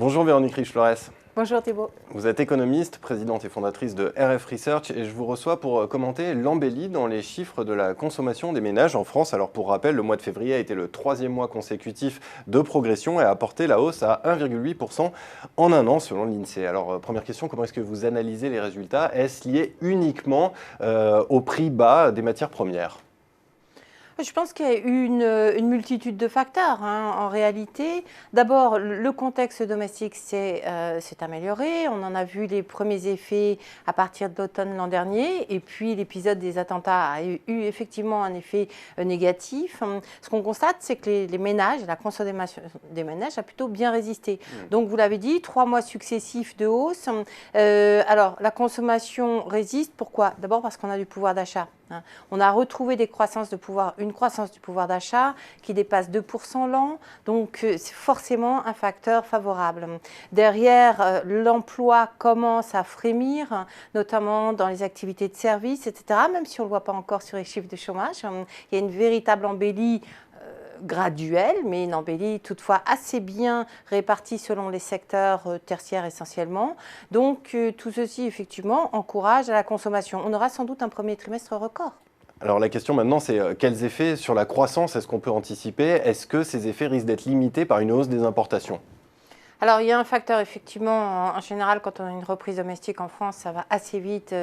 Bonjour Véronique Riche-Flores. Bonjour Thibault. Vous êtes économiste, présidente et fondatrice de RF Research et je vous reçois pour commenter l'embellie dans les chiffres de la consommation des ménages en France. Alors pour rappel, le mois de février a été le troisième mois consécutif de progression et a porté la hausse à 1,8% en un an selon l'INSEE. Alors première question, comment est-ce que vous analysez les résultats? Est-ce lié uniquement au prix bas des matières premières? Je pense qu'il y a eu une multitude de facteurs en réalité. D'abord, le contexte domestique s'est amélioré. On en a vu les premiers effets à partir de l'automne l'an dernier. Et puis, l'épisode des attentats a eu effectivement un effet négatif. Ce qu'on constate, c'est que les ménages, la consommation des ménages a plutôt bien résisté. Donc, vous l'avez dit, 3 mois successifs de hausse. Alors, la consommation résiste. Pourquoi? D'abord parce qu'on a du pouvoir d'achat. On a retrouvé une croissance du pouvoir d'achat qui dépasse 2% l'an, donc c'est forcément un facteur favorable. Derrière, l'emploi commence à frémir, notamment dans les activités de services, etc., même si on ne le voit pas encore sur les chiffres de chômage. Il y a une véritable embellie graduelle, mais une embellie toutefois assez bien répartie selon les secteurs tertiaires essentiellement. Donc tout ceci effectivement encourage à la consommation. On aura sans doute un premier trimestre record. Alors la question maintenant, c'est quels effets sur la croissance est-ce qu'on peut anticiper? Est-ce que ces effets risquent d'être limités par une hausse des importations? Alors, il y a un facteur, effectivement, en général, quand on a une reprise domestique en France, ça va assez vite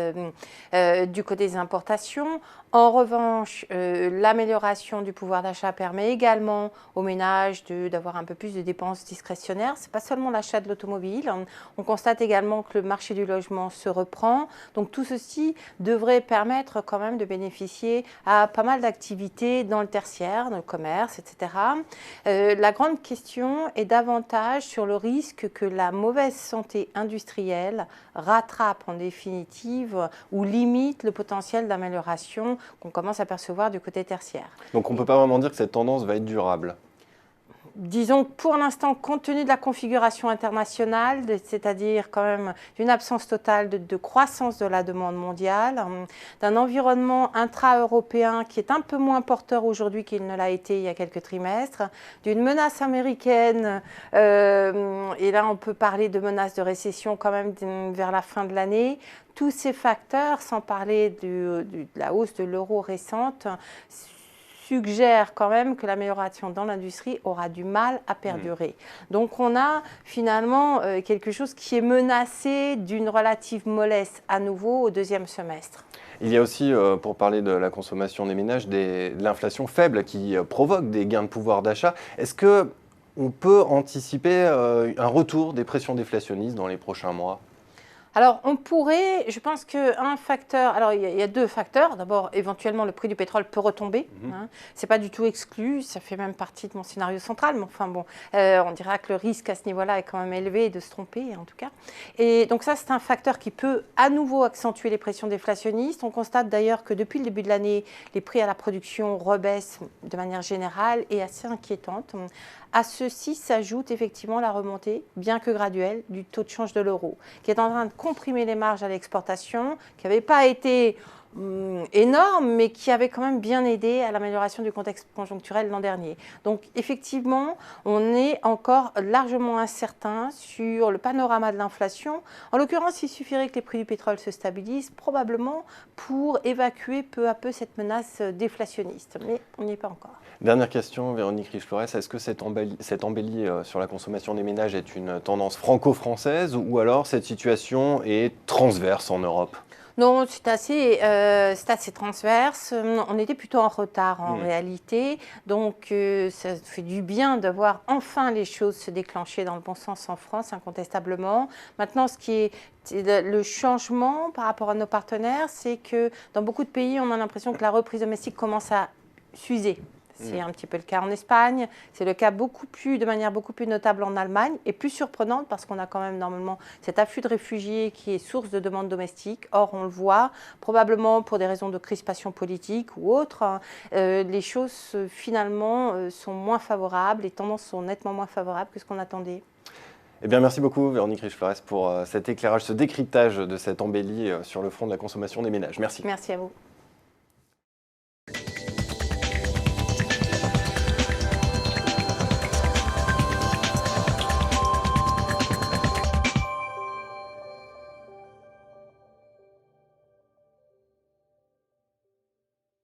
du côté des importations. En revanche, l'amélioration du pouvoir d'achat permet également aux ménages d'avoir un peu plus de dépenses discrétionnaires. Ce n'est pas seulement l'achat de l'automobile. On constate également que le marché du logement se reprend. Donc, tout ceci devrait permettre quand même de bénéficier à pas mal d'activités dans le tertiaire, dans le commerce, etc. La grande question est davantage sur le risque que la mauvaise santé industrielle rattrape en définitive ou limite le potentiel d'amélioration qu'on commence à percevoir du côté tertiaire. Donc on ne peut pas vraiment dire que cette tendance va être durable? Disons que pour l'instant, compte tenu de la configuration internationale, c'est-à-dire quand même d'une absence totale de croissance de la demande mondiale, d'un environnement intra-européen qui est un peu moins porteur aujourd'hui qu'il ne l'a été il y a quelques trimestres, d'une menace américaine, et là on peut parler de menace de récession quand même vers la fin de l'année. Tous ces facteurs, sans parler de la hausse de l'euro récente, suggère quand même que l'amélioration dans l'industrie aura du mal à perdurer. Donc on a finalement quelque chose qui est menacé d'une relative mollesse à nouveau au deuxième semestre. Il y a aussi, pour parler de la consommation des ménages, de l'inflation faible qui provoque des gains de pouvoir d'achat. Est-ce qu'on peut anticiper un retour des pressions déflationnistes dans les prochains mois ? Alors, on pourrait, je pense qu'un facteur, alors il y a 2 facteurs. D'abord, éventuellement, le prix du pétrole peut retomber. Ce n'est pas du tout exclu, ça fait même partie de mon scénario central. Mais enfin bon, on dira que le risque à ce niveau-là est quand même élevé de se tromper, en tout cas. Et donc ça, c'est un facteur qui peut à nouveau accentuer les pressions déflationnistes. On constate d'ailleurs que depuis le début de l'année, les prix à la production rebaissent de manière générale et assez inquiétante. À ceci s'ajoute effectivement la remontée, bien que graduelle, du taux de change de l'euro, qui est en train de comprimer les marges à l'exportation, qui n'avait pas été énorme, mais qui avait quand même bien aidé à l'amélioration du contexte conjoncturel l'an dernier. Donc effectivement, on est encore largement incertain sur le panorama de l'inflation. En l'occurrence, il suffirait que les prix du pétrole se stabilisent, probablement pour évacuer peu à peu cette menace déflationniste. Mais on n'y est pas encore. Dernière question, Véronique Riche-Flores, est-ce que cette embellie sur la consommation des ménages est une tendance franco-française ou alors cette situation est transverse en Europe ? Non, c'est assez transverse. On était plutôt en retard en réalité. Donc, ça fait du bien de voir enfin les choses se déclencher dans le bon sens en France, incontestablement. Maintenant, ce qui est le changement par rapport à nos partenaires, c'est que dans beaucoup de pays, on a l'impression que la reprise domestique commence à s'user. C'est un petit peu le cas en Espagne, c'est le cas de manière beaucoup plus notable en Allemagne et plus surprenante parce qu'on a quand même normalement cet afflux de réfugiés qui est source de demandes domestiques. Or, on le voit, probablement pour des raisons de crispation politique ou autres, les choses finalement sont moins favorables, les tendances sont nettement moins favorables que ce qu'on attendait. Eh bien, merci beaucoup Véronique Riche-Flores pour cet éclairage, ce décryptage de cette embellie sur le front de la consommation des ménages. Merci. Merci à vous.